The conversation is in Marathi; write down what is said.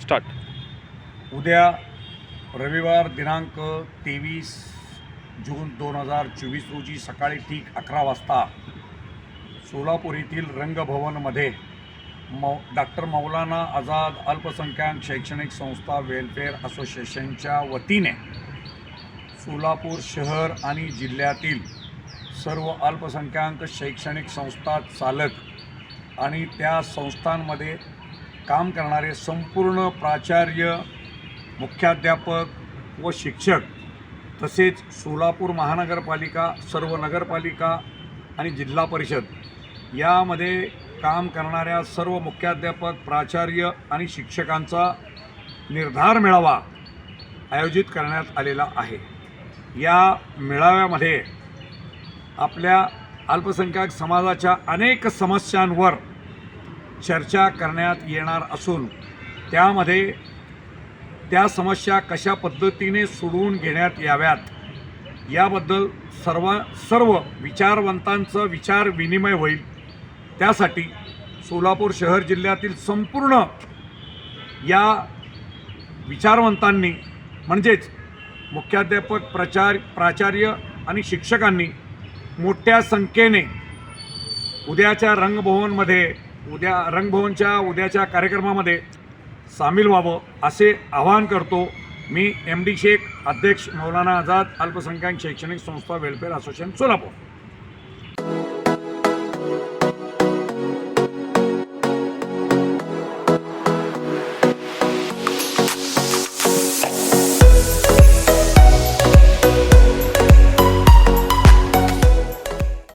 स्टार्ट। उद्या रविवार दिनांक 23 जून 2024 रोजी सकाळी ठीक 11 वाजता सोलापूर येथील रंगभवनमध्ये डॉक्टर मौलाना आझाद अल्पसंख्याक शैक्षणिक संस्था वेलफेअर असोसिएशनच्या वतीने सोलापूर शहर आणि जिल्ह्यातील सर्व अल्पसंख्याक शैक्षणिक संस्था चालक आणि त्या संस्थांमध्ये काम करणारे संपूर्ण प्राचार्य, मुख्याध्यापक व शिक्षक तसेच सोलापूर महानगरपालिका, सर्व नगरपालिका आणि जिल्हा परिषद यामध्ये काम करणाऱ्या सर्व मुख्याध्यापक, प्राचार्य आणि शिक्षकांचा निर्धार मेळावा आयोजित करण्यात आलेला आहे। या मेळाव्यामध्ये आपल्या अल्पसंख्याक समाजाच्या अनेक समस्यांवर चर्चा करण्यात येणार असून त्यामध्ये त्या समस्या कशा पद्धतीने सोडवून घेण्यात याव्यात याबद्दल सर्व विचारवंतांचं विचार विनिमय होईल। त्यासाठी सोलापूर शहर जिल्ह्यातील संपूर्ण या विचारवंतांनी म्हणजेच मुख्याध्यापक, प्राचार्य आणि शिक्षकांनी मोठ्या संख्येने उद्याच्या उद्याच्या कार्यक्रमामध्ये सामील व्हावं असे आवाहन करतो। मी MD शेख, अध्यक्ष मौलाना आझाद अल्पसंख्याक शैक्षणिक संस्था वेलफेअर असोसिएशन सोलापूर।